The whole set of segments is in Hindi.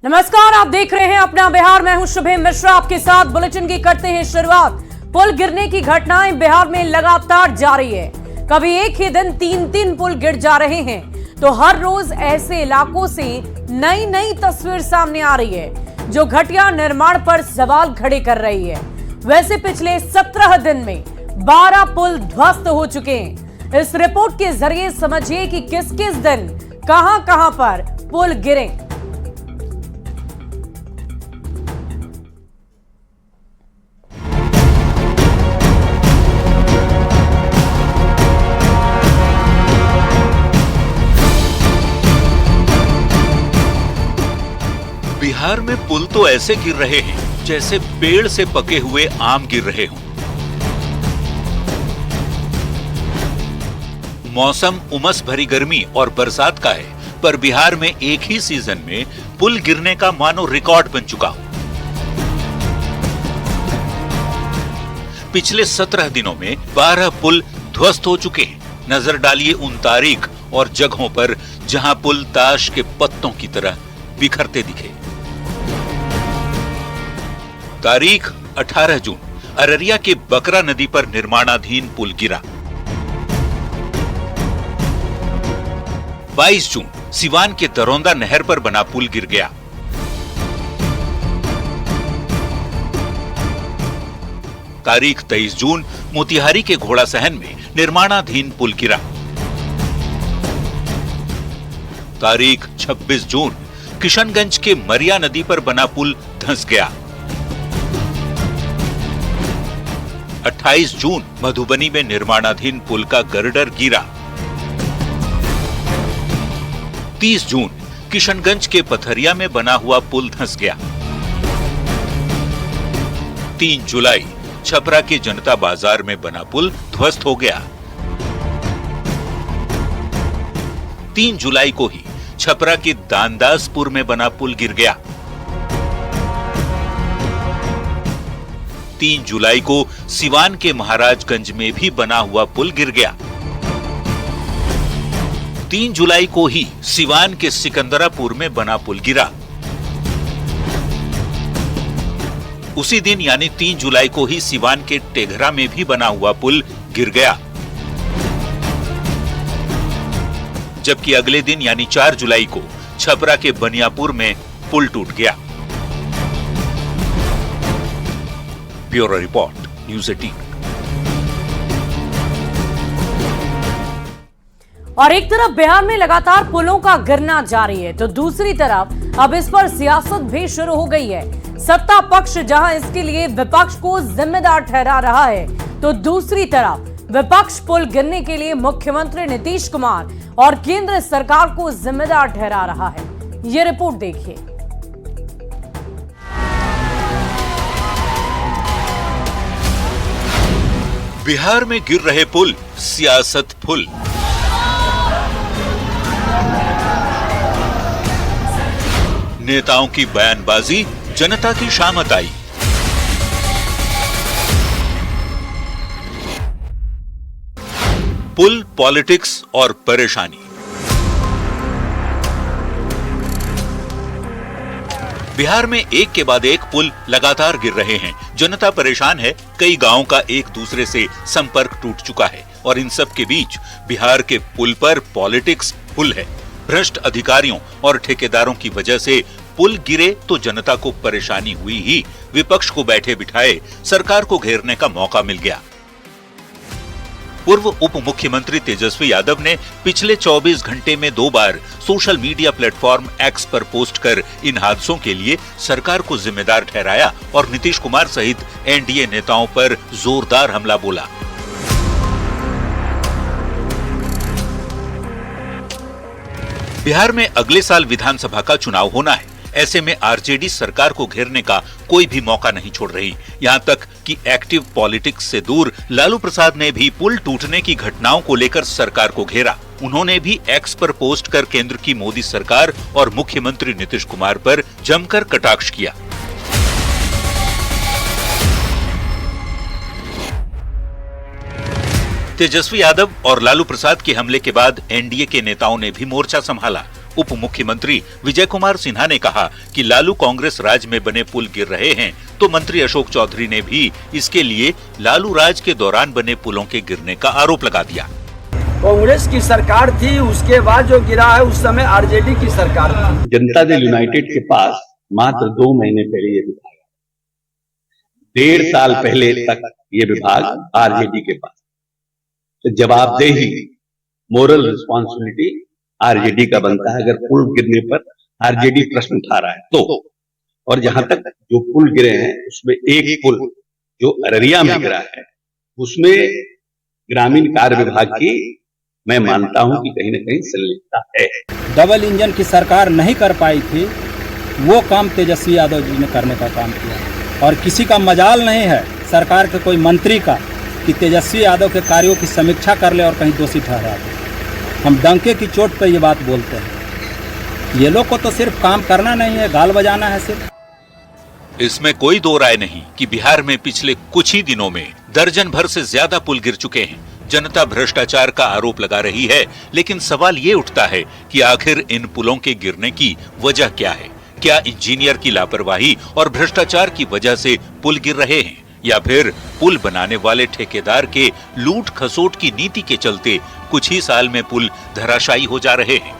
नमस्कार, आप देख रहे हैं अपना बिहार। मैं हूं शुभम मिश्रा, आपके साथ बुलेटिन की करते हैं शुरुआत। पुल गिरने की घटनाएं बिहार में लगातार जारी है। कभी एक ही दिन तीन पुल गिर जा रहे हैं, तो हर रोज ऐसे इलाकों से नई नई तस्वीर सामने आ रही है, जो घटिया निर्माण पर सवाल खड़े कर रही है। वैसे पिछले 17 दिन में 12 पुल ध्वस्त हो चुके हैं। इस रिपोर्ट के जरिए समझिए कि किस किस दिन कहां पर पुल गिरे। बिहार में पुल तो ऐसे गिर रहे हैं जैसे पेड़ से पके हुए आम गिर रहे हों। मौसम उमस भरी गर्मी और बरसात का है, पर बिहार में एक ही सीजन में पुल गिरने का मानो रिकॉर्ड बन चुका हो। पिछले 17 दिनों में 12 पुल ध्वस्त हो चुके हैं। नजर डालिए उन तारीख और जगहों पर जहां पुल ताश के पत्तों की तरह बिखरते दिखे। तारीख 18 जून, अररिया के बकरा नदी पर निर्माणाधीन पुल गिरा। 22 जून, सिवान के दरौंदा नहर पर बना पुल गिर गया। तारीख 23 जून, मोतिहारी के घोड़ा सहन में निर्माणाधीन पुल गिरा। तारीख 26 जून, किशनगंज के मरिया नदी पर बना पुल धंस गया। 28 जून, मधुबनी में निर्माणाधीन पुल का गर्डर गिरा। 30 जून, किशनगंज के पथरिया में बना हुआ पुल धंस गया। 3 जुलाई, छपरा के जनता बाजार में बना पुल ध्वस्त हो गया। 3 जुलाई को ही छपरा के दानदासपुर में बना पुल गिर गया। 3 जुलाई को सिवान के महाराजगंज में भी बना हुआ पुल गिर गया। 3 जुलाई को ही सिवान के सिकंदरापुर में बना पुल गिरा। उसी दिन यानी 3 जुलाई को ही सिवान के टेघरा में भी बना हुआ पुल गिर गया। जबकि अगले दिन यानी 4 जुलाई को छपरा के बनियापुर में पुल टूट गया। Bureau report, news 18। और एक तरफ बिहार में लगातार पुलों का गिरना जारी है, तो दूसरी तरफ अब इस पर सियासत भी शुरू हो गई है। सत्ता पक्ष जहां इसके लिए विपक्ष को जिम्मेदार ठहरा रहा है, तो दूसरी तरफ विपक्ष पुल गिरने के लिए मुख्यमंत्री नीतीश कुमार और केंद्र सरकार को जिम्मेदार ठहरा रहा है। ये रिपोर्ट देखिए। बिहार में गिर रहे पुल, सियासत फुल। नेताओं की बयानबाजी, जनता की शामत आई। पुल, पॉलिटिक्स और परेशानी। बिहार में एक के बाद एक पुल लगातार गिर रहे हैं। जनता परेशान है। कई गांवों का एक दूसरे से संपर्क टूट चुका है और इन सब के बीच बिहार के पुल पर पॉलिटिक्स फुल है। भ्रष्ट अधिकारियों और ठेकेदारों की वजह से पुल गिरे तो जनता को परेशानी हुई ही विपक्ष को बैठे बिठाए सरकार को घेरने का मौका मिल गया। पूर्व उप मुख्यमंत्री तेजस्वी यादव ने पिछले 24 घंटे में 2 बार सोशल मीडिया प्लेटफॉर्म एक्स पर पोस्ट कर इन हादसों के लिए सरकार को जिम्मेदार ठहराया और नीतीश कुमार सहित एनडीए नेताओं पर जोरदार हमला बोला। बिहार में अगले साल विधानसभा का चुनाव होना है। ऐसे में आरजेडी सरकार को घेरने का कोई भी मौका नहीं छोड़ रही। यहाँ तक कि एक्टिव पॉलिटिक्स से दूर लालू प्रसाद ने भी पुल टूटने की घटनाओं को लेकर सरकार को घेरा। उन्होंने भी एक्स पर पोस्ट कर केंद्र की मोदी सरकार और मुख्यमंत्री नीतीश कुमार पर जमकर कटाक्ष किया। तेजस्वी यादव और लालू प्रसाद के हमले के बाद एनडीए के नेताओं ने भी मोर्चा संभाला। उप मुख्यमंत्री विजय कुमार सिन्हा ने कहा कि लालू कांग्रेस राज में बने पुल गिर रहे हैं, तो मंत्री अशोक चौधरी ने भी इसके लिए लालू राज के दौरान बने पुलों के गिरने का आरोप लगा दिया। कांग्रेस की सरकार थी, उसके बाद जो गिरा है उस समय आरजेडी की सरकार थी। जनता दल यूनाइटेड के पास मात्र 2 महीने पहले ये विभाग, 1.5 साल पहले तक ये विभाग आरजेडी के पास। तो जवाबदेही, मोरल रिस्पॉन्सिबिलिटी आरजेडी का बनता है अगर पुल गिरने पर आरजेडी प्रश्न उठा रहा है तो। और जहां तक जो पुल गिरे हैं उसमें एक पुल जो अररिया में गिरा है उसमें ग्रामीण कार्य विभाग की मैं मानता हूं कि कहीं न कहीं संलिप्तता है। डबल इंजन की सरकार नहीं कर पाई थी, वो काम तेजस्वी यादव जी ने करने का काम किया। और किसी का मजाल नहीं है सरकार के कोई मंत्री का कि तेजस्वी यादव के कार्यों की समीक्षा कर ले और कहीं दोषी ठहरा दे। हम डंके की चोट पर ये बात बोलते हैं। ये लोग को तो सिर्फ काम करना नहीं है, गाल बजाना है सिर्फ। इसमें कोई दो राय नहीं कि बिहार में पिछले कुछ ही दिनों में दर्जन भर से ज्यादा पुल गिर चुके हैं। जनता भ्रष्टाचार का आरोप लगा रही है, लेकिन सवाल ये उठता है कि आखिर इन पुलों के गिरने की वजह क्या है? क्या इंजीनियर की लापरवाही और भ्रष्टाचार की वजह से पुल गिर रहे हैं, या फिर पुल बनाने वाले ठेकेदार के लूट खसोट की नीति के चलते कुछ ही साल में पुल धराशायी हो जा रहे हैं?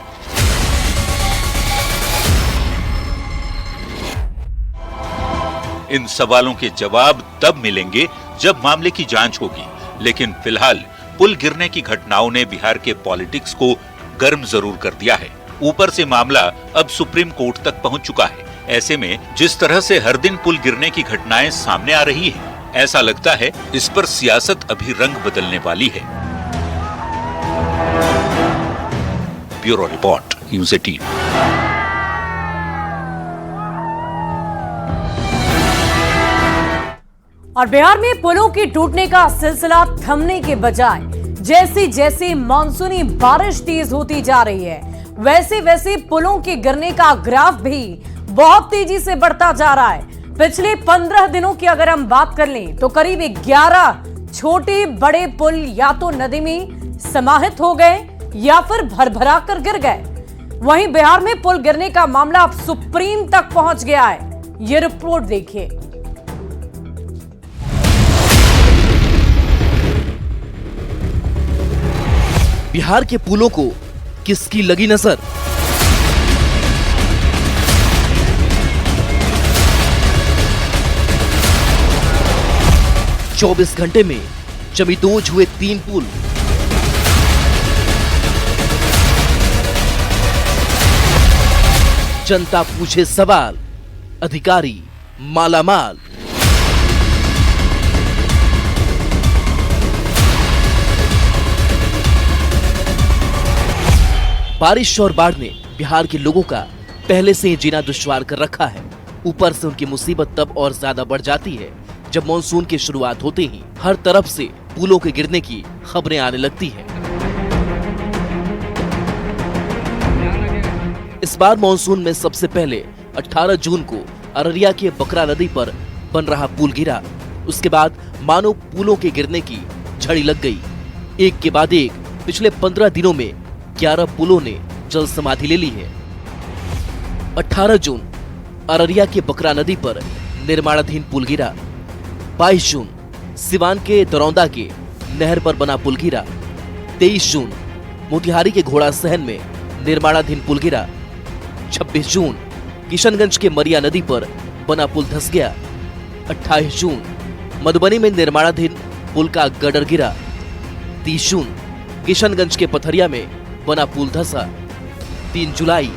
इन सवालों के जवाब तब मिलेंगे जब मामले की जांच होगी, लेकिन फिलहाल पुल गिरने की घटनाओं ने बिहार के पॉलिटिक्स को गर्म जरूर कर दिया है। ऊपर से मामला अब सुप्रीम कोर्ट तक पहुंच चुका है। ऐसे में जिस तरह से हर दिन पुल गिरने की घटनाएं सामने आ रही हैं, ऐसा लगता है इस पर सियासत अभी रंग बदलने वाली है। Bureau report, news 18। और बिहार में पुलों के टूटने का सिलसिला थमने के बजाय जैसे जैसे मानसूनी बारिश तेज होती जा रही है, वैसे वैसे पुलों के गिरने का ग्राफ भी बहुत तेजी से बढ़ता जा रहा है। पिछले 15 दिनों की अगर हम बात कर लें तो करीब 11 छोटे बड़े पुल या तो नदी में समाहित हो गए या फिर भरभरा कर गिर गए। वहीं बिहार में पुल गिरने का मामला अब सुप्रीम तक पहुंच गया है। ये रिपोर्ट देखिए। बिहार के पुलों को किसकी लगी नजर? चौबीस घंटे में जमींदोज हुए 3 पुल। जनता पूछे सवाल, अधिकारी मालामाल। बारिश और बाढ़ ने बिहार के लोगों का पहले से ही जीना दुश्वार कर रखा है। ऊपर से उनकी मुसीबत तब और ज्यादा बढ़ जाती है जब मॉनसून की शुरुआत होते ही हर तरफ से पुलों के गिरने की खबरें आने लगती हैं। इस बार मॉनसून में सबसे पहले 18 जून को अररिया के बकरा नदी पर बन रहा पुल गिरा। उसके बाद मानो पुलों के गिरने की झड़ी लग गई। एक के बाद एक पिछले 15 दिनों में 11 पुलों ने जल समाधि ले ली है। 18 जून अररिया के बकरा नदी पर निर्माणाधीन पुल गिरा। 22 जून सिवान के दरौंदा के नहर पर बना पुल गिरा। 23 जून मोतिहारी के घोड़ा सहन में निर्माणाधीन पुल गिरा। 26 जून किशनगंज के मरिया नदी पर बना पुल धंस गया। 28 जून मधुबनी में निर्माणाधीन पुल का गडर गिरा। 30 जून किशनगंज के पथरिया में बना पुल धंसा। 3 जुलाई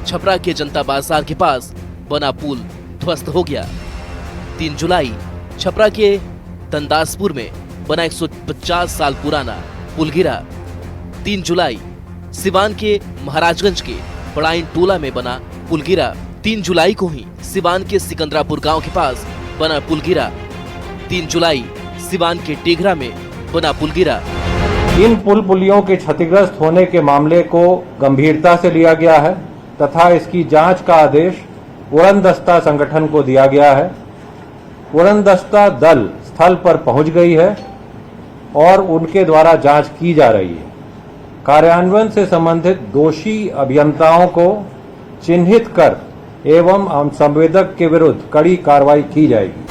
छपरा के जनता बाजार के पास बना पुल ध्वस्त हो गया। 3 जुलाई छपरा के तंदासपुर में बना 150 साल पुराना पुल गिरा। 3 जुलाई सिवान के महाराजगंज के बड़ाइन टोला में बना पुल गिरा। 3 जुलाई को ही सिवान के सिकंदरापुर गांव के पास बना पुल गिरा। 3 जुलाई सिवान के टेघरा में बना पुल गिरा। इन पुल पुलियों के क्षतिग्रस्त होने के मामले को गंभीरता से लिया गया है तथा इसकी जांच का आदेश उड़नदस्ता संगठन को दिया गया है। उड़नदस्ता दल स्थल पर पहुंच गई है और उनके द्वारा जांच की जा रही है। कार्यान्वयन से संबंधित दोषी अभियंताओं को चिन्हित कर एवं संवेदक के विरुद्ध कड़ी कार्रवाई की जाएगी।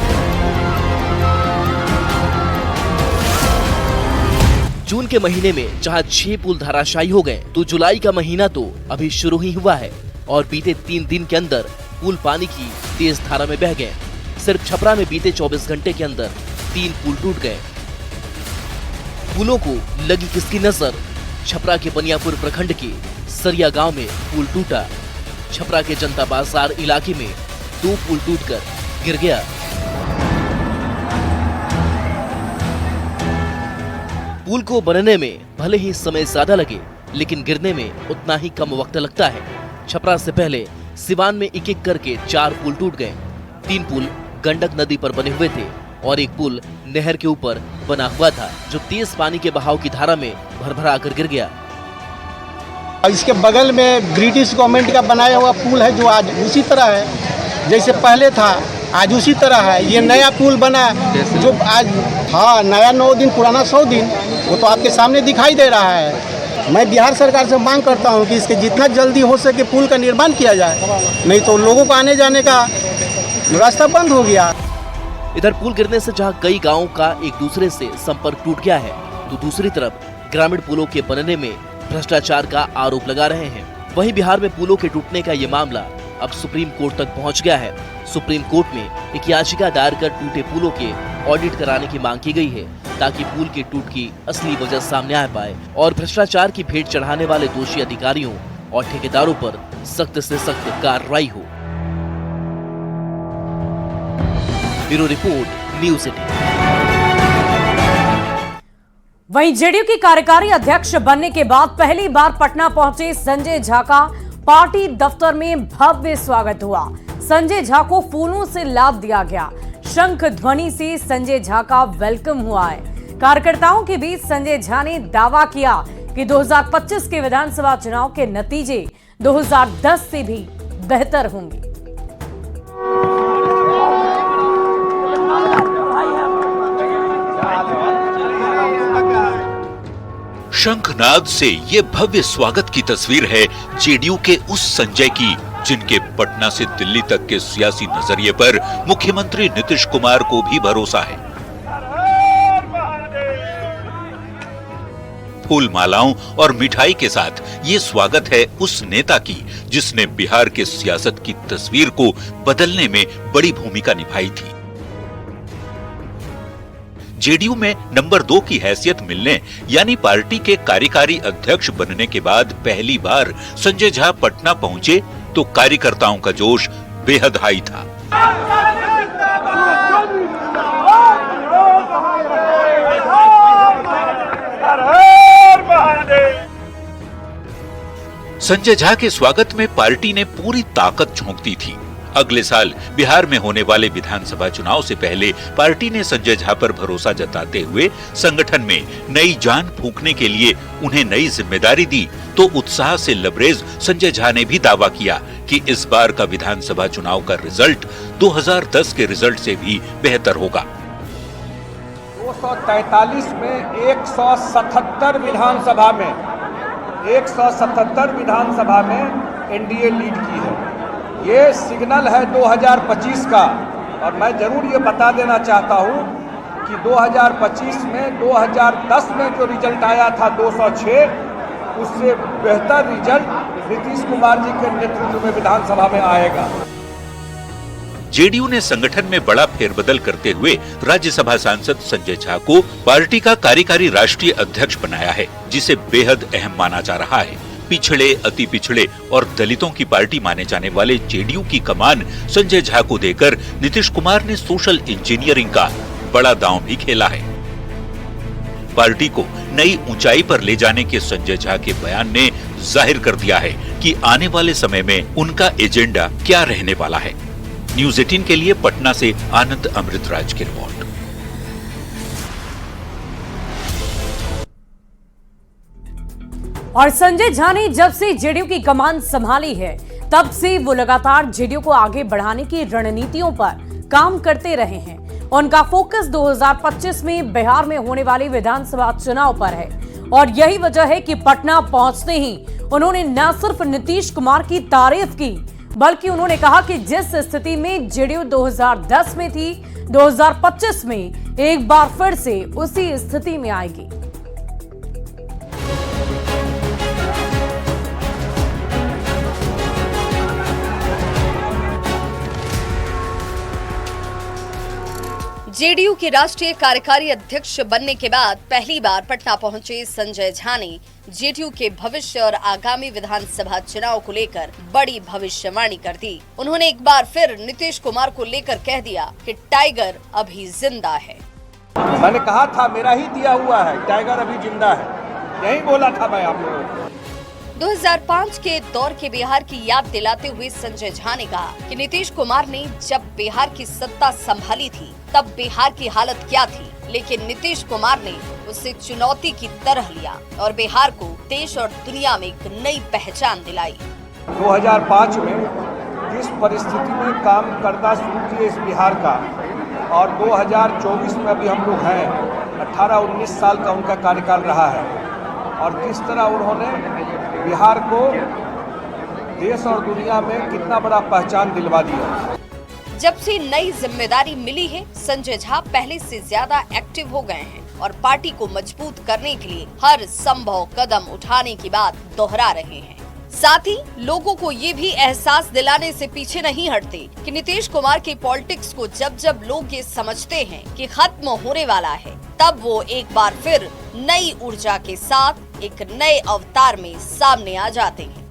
जून के महीने में जहां 6 पुल धराशायी हो गए, तो जुलाई का महीना तो अभी शुरू ही हुआ है और बीते 3 दिन के अंदर पुल पानी की तेज धारा में बह गए। सिर्फ छपरा में बीते 24 घंटे के अंदर 3 पुल टूट गए। पुलों को लगी किसकी नजर? छपरा के बनियापुर प्रखंड के सरिया गांव में पुल टूटा। छपरा के जनता बाजार इलाके में 2 पुल टूटकर गिर गया। पुल को बनने में भले ही समय ज्यादा लगे, लेकिन गिरने में उतना ही कम वक्त लगता है। छपरा से पहले सिवान में एक एक करके 4 पुल टूट गए। 3 पुल गंडक नदी पर बने हुए थे और एक पुल नहर के ऊपर बना हुआ था, जो तेज पानी के बहाव की धारा में भरभरा कर गिर गया। इसके बगल में ब्रिटिश गवर्नमेंट का बनाया हुआ पुल है, जो आज उसी तरह है जैसे पहले था, आज उसी तरह है। ये नया पुल बना जो आज, हाँ, नया 9 दिन, पुराना 100 दिन, वो तो आपके सामने दिखाई दे रहा है। मैं बिहार सरकार से मांग करता हूँ कि इसके जितना जल्दी हो सके पुल का निर्माण किया जाए, नहीं तो लोगों को आने जाने का रास्ता बंद हो गया। इधर पुल गिरने से जहां कई गांवों का एक दूसरे से संपर्क टूट गया है, तो दूसरी तरफ ग्रामीण पुलों के बनने में भ्रष्टाचार का आरोप लगा रहे हैं। वहीं बिहार में पुलों के टूटने का ये मामला अब सुप्रीम कोर्ट तक पहुंच गया है। सुप्रीम कोर्ट में एक याचिका दायर कर टूटे पुलों के ऑडिट कराने की मांग की गई है, ताकि पुल के टूट की असली वजह सामने आ पाए और भ्रष्टाचार की भेंट चढ़ाने वाले दोषी अधिकारियों और ठेकेदारों पर सख्त से सख्त कार्रवाई हो। Bureau report, news 18। वहीं जेडीयू की कार्यकारी अध्यक्ष बनने के बाद पहली बार पटना पहुंचे संजय झा का पार्टी दफ्तर में भव्य स्वागत हुआ। संजय झा को फूलों से लाद दिया गया। शंख ध्वनि से संजय झा का वेलकम हुआ है। कार्यकर्ताओं के बीच संजय झा ने दावा किया कि 2025 के विधानसभा चुनाव के नतीजे 2010 से भी बेहतर होंगे। शंखनाद से ये भव्य स्वागत की तस्वीर है जेडीयू के उस संजय की, जिनके पटना से दिल्ली तक के सियासी नजरिए पर मुख्यमंत्री नीतीश कुमार को भी भरोसा है। फूल मालाओं और मिठाई के साथ ये स्वागत है उस नेता की, जिसने बिहार के सियासत की तस्वीर को बदलने में बड़ी भूमिका निभाई थी। जेडीयू में नंबर 2 की हैसियत मिलने यानी पार्टी के कार्यकारी अध्यक्ष बनने के बाद पहली बार संजय झा पटना पहुंचे तो कार्यकर्ताओं का जोश बेहद हाई था। संजय झा के स्वागत में पार्टी ने पूरी ताकत झोंक दी थी। अगले साल बिहार में होने वाले विधानसभा चुनाव से पहले पार्टी ने संजय झा पर भरोसा जताते हुए संगठन में नई जान फूंकने के लिए उन्हें नई जिम्मेदारी दी, तो उत्साह से लबरेज संजय झा ने भी दावा किया कि इस बार का विधानसभा चुनाव का रिजल्ट 2010 के रिजल्ट से भी बेहतर होगा। 243 में 177 विधानसभा में एनडीए लीड की है। ये सिग्नल है 2025 का, और मैं जरूर ये बता देना चाहता हूँ कि 2025 में 2010 में जो रिजल्ट आया था 206, उससे बेहतर रिजल्ट नीतीश कुमार जी के नेतृत्व में विधानसभा में आएगा। जेडीयू ने संगठन में बड़ा फेरबदल करते हुए राज्यसभा सांसद संजय झा को पार्टी का कार्यकारी राष्ट्रीय अध्यक्ष बनाया है, जिसे बेहद अहम माना जा रहा है। पिछड़े, अति पिछड़े और दलितों की पार्टी माने जाने वाले जेडीयू की कमान संजय झा को देकर नीतीश कुमार ने सोशल इंजीनियरिंग का बड़ा दांव भी खेला है। पार्टी को नई ऊंचाई पर ले जाने के संजय झा के बयान ने जाहिर कर दिया है कि आने वाले समय में उनका एजेंडा क्या रहने वाला है। न्यूज़ 18 के लिए पटना से आनंद अमृतराज की रिपोर्ट। और संजय झा ने जब से जेडीयू की कमान संभाली है, तब से वो लगातार जेडीयू को आगे बढ़ाने की रणनीतियों पर काम करते रहे हैं। उनका फोकस 2025 में बिहार में होने वाले विधानसभा चुनाव पर है। और यही वजह है कि पटना पहुंचते ही उन्होंने न सिर्फ नीतीश कुमार की तारीफ की, बल्कि उन्होंने कहा कि जिस स्थिति में जेडीयू 2010 में थी, 2025 में एक बार फिर से उसी स्थिति में आएगी। जेडीयू के राष्ट्रीय कार्यकारी अध्यक्ष बनने के बाद पहली बार पटना पहुंचे संजय झा ने जेडीयू के भविष्य और आगामी विधानसभा चुनाव को लेकर बड़ी भविष्यवाणी कर दी। उन्होंने एक बार फिर नीतीश कुमार को लेकर कह दिया कि टाइगर अभी जिंदा है। मैंने कहा था मेरा ही दिया हुआ है, टाइगर अभी जिंदा है, यही बोला था मैं आप लोगों को। 2005 के दौर के बिहार की याद दिलाते हुए संजय झा ने कहा कि नीतीश कुमार ने जब बिहार की सत्ता संभाली थी तब बिहार की हालत क्या थी, लेकिन नीतीश कुमार ने उसे चुनौती की तरह लिया और बिहार को देश और दुनिया में एक नई पहचान दिलाई। 2005 में जिस परिस्थिति में काम करना शुरू किए इस बिहार का, और 2024 में अभी हम लोग हैं, 18-19 साल का उनका कार्यकाल रहा है, और किस तरह उन्होंने बिहार को देश और दुनिया में कितना बड़ा पहचान दिलवा दिया। जब से नई जिम्मेदारी मिली है, संजय झा पहले से ज्यादा एक्टिव हो गए हैं और पार्टी को मजबूत करने के लिए हर संभव कदम उठाने की बात दोहरा रहे हैं। साथ ही लोगों को ये भी एहसास दिलाने से पीछे नहीं हटते कि नीतीश कुमार की पॉलिटिक्स को जब जब लोग ये समझते हैं कि खत्म होने वाला है, तब वो एक बार फिर नई ऊर्जा के साथ एक नए अवतार में सामने आ जाते हैं।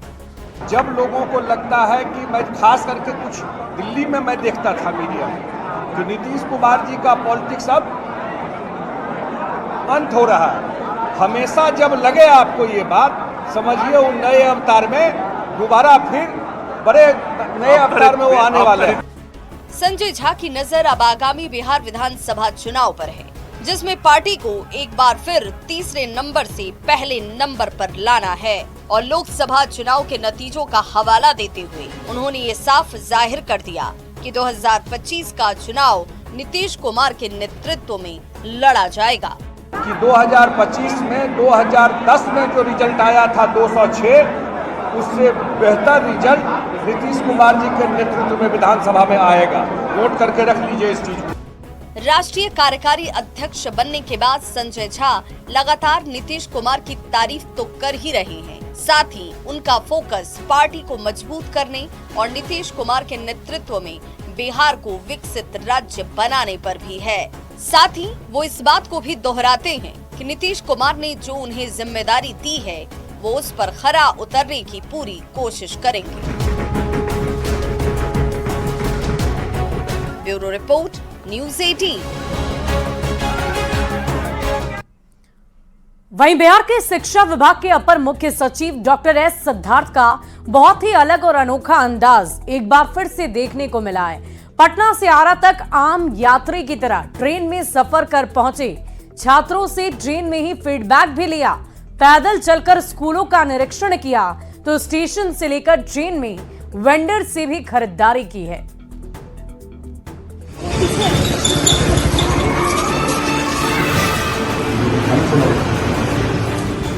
जब लोगों को लगता है कि मैं खास करके कुछ दिल्ली में मैं देखता था मीडिया में कि नीतीश कुमार जी का पॉलिटिक्स अब अंत हो रहा है, हमेशा जब लगे आपको ये बात, समझिए वो नए अवतार में दोबारा फिर बड़े नए अवतार में वो आने वाले हैं। संजय झा की नजर अब आगामी बिहार विधानसभा चुनाव पर है, जिसमें पार्टी को एक बार फिर तीसरे नंबर से पहले नंबर पर लाना है। और लोकसभा चुनाव के नतीजों का हवाला देते हुए उन्होंने ये साफ जाहिर कर दिया कि 2025 का चुनाव नीतीश कुमार के नेतृत्व में लड़ा जाएगा। कि 2025 में 2010 में जो रिजल्ट आया था 206, उससे बेहतर रिजल्ट नीतीश कुमार जी के नेतृत्व में विधानसभा में आएगा। नोट करके रख लीजिए इस चीज को। राष्ट्रीय कार्यकारी अध्यक्ष बनने के बाद संजय झा लगातार नीतीश कुमार की तारीफ तो कर ही रहे हैं, साथ ही उनका फोकस पार्टी को मजबूत करने और नीतीश कुमार के नेतृत्व में बिहार को विकसित राज्य बनाने पर भी है। साथ ही वो इस बात को भी दोहराते हैं कि नीतीश कुमार ने जो उन्हें जिम्मेदारी दी है, वो उस पर खरा उतरने की पूरी कोशिश करेंगे। Bureau report, news 18। वहीं बिहार के शिक्षा विभाग के अपर मुख्य सचिव डॉक्टर एस सिद्धार्थ का बहुत ही अलग और अनोखा अंदाज एक बार फिर से देखने को मिला है। पटना से आरा तक आम यात्री की तरह ट्रेन में सफर कर पहुंचे, छात्रों से ट्रेन में ही फीडबैक भी लिया, पैदल चलकर स्कूलों का निरीक्षण किया, तो स्टेशन से लेकर ट्रेन में वेंडर से भी खरीदारी की है।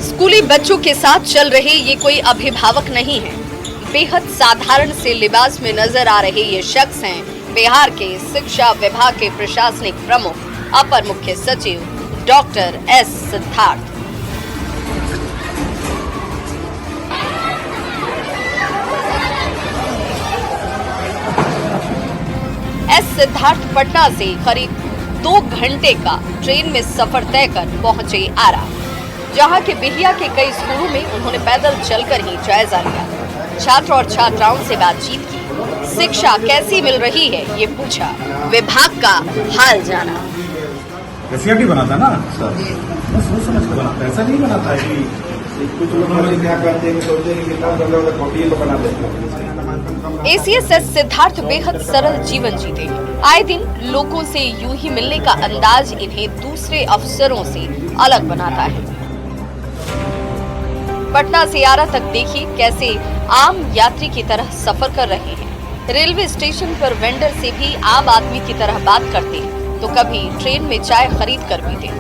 स्कूली बच्चों के साथ चल रहे ये कोई अभिभावक नहीं है। बेहद साधारण से लिबास में नजर आ रहे ये शख्स हैं बिहार के शिक्षा विभाग के प्रशासनिक प्रमुख अपर मुख्य सचिव doctor S Siddharth. S Siddharth Patna से करीब 2 घंटे का ट्रेन में सफर तय कर पहुंचे आरा, जहां के बिहिया के कई स्कूलों में उन्होंने पैदल चलकर ही जायजा लिया, छात्र और छात्राओं से बातचीत की, शिक्षा कैसी मिल रही है ये पूछा, विभाग का हाल जाना। एससीईआरटी बनाता ना सर, बस वो समझ के बनाता है, ऐसा नहीं बनाता है कि कुछ लोग क्या करते हैं सोचते हैं कि कितना मतलब कॉपी बना देते हैं। एसीएस सिद्धार्थ बेहद सरल जीवन जीते हैं। आए दिन लोगों से यूं ही मिलने का अंदाज इन्हें दूसरे अफसरों से अलग बनाता है। पटना से आरा तक देखिए कैसे आम यात्री की तरह सफर कर रहे हैं। रेलवे स्टेशन पर वेंडर से भी आम आदमी की तरह बात करते हैं, तो कभी ट्रेन में चाय खरीद कर पीते हैं।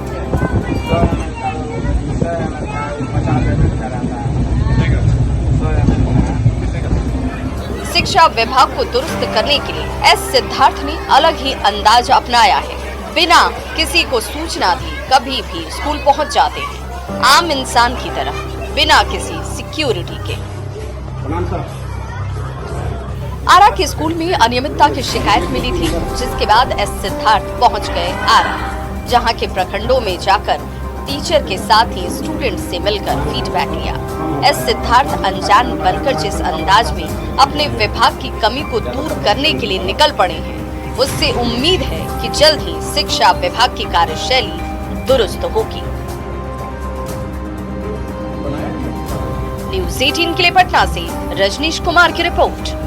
शिक्षा विभाग को दुरुस्त करने के लिए एस सिद्धार्थ ने अलग ही अंदाज अपनाया है। बिना किसी को सूचना दिए कभी भी स्कूल पहुंच जाते हैं, आम इंसान की तरह, बिना किसी सिक्योरिटी के। आरा के स्कूल में अनियमितता की शिकायत मिली थी, जिसके बाद एस सिद्धार्थ पहुंच गए आरा, जहां के प्रखंडों में जाकर टीचर के साथ ही स्टूडेंट से मिलकर फीडबैक लिया। एस सिद्धार्थ अनजान बनकर जिस अंदाज में अपने विभाग की कमी को दूर करने के लिए निकल पड़े हैं, उससे उम्मीद है कि जल्द ही शिक्षा विभाग की कार्यशैली दुरुस्त होगी। न्यूज़ 18 के लिए पटना से रजनीश कुमार की रिपोर्ट।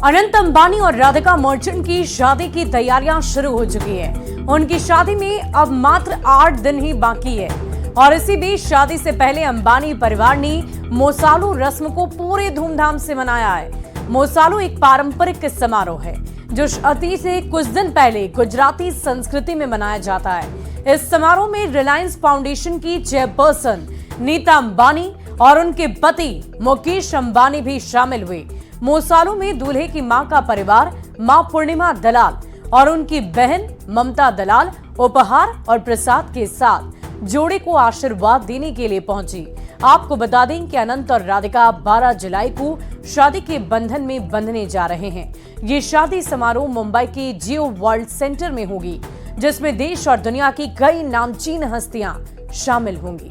अनंत अंबानी और राधिका मर्चेंट की शादी की तैयारियां शुरू हो चुकी हैं। उनकी शादी में अब मात्र 8 दिन ही बाकी है और इसी बीच शादी से पहले अंबानी परिवार ने मोसालू रस्म को पूरे धूमधाम से मनाया है। मोसालू एक पारंपरिक समारोह है जो शादी से कुछ दिन पहले गुजराती संस्कृति में मनाया जाता है। इस समारोह में रिलायंस फाउंडेशन की चेयरपर्सन नीता अंबानी और उनके पति मुकेश अंबानी भी शामिल हुए। मोसालू में दूल्हे की मां का परिवार मां पूर्णिमा दलाल और उनकी बहन ममता दलाल उपहार और प्रसाद के साथ जोड़े को आशीर्वाद देने के लिए पहुंची। आपको बता दें कि अनंत और राधिका 12 जुलाई को शादी के बंधन में बंधने जा रहे हैं। ये शादी समारोह मुंबई के जियो वर्ल्ड सेंटर में होगी, जिसमें देश और दुनिया की कई नामचीन हस्तियां शामिल होंगी।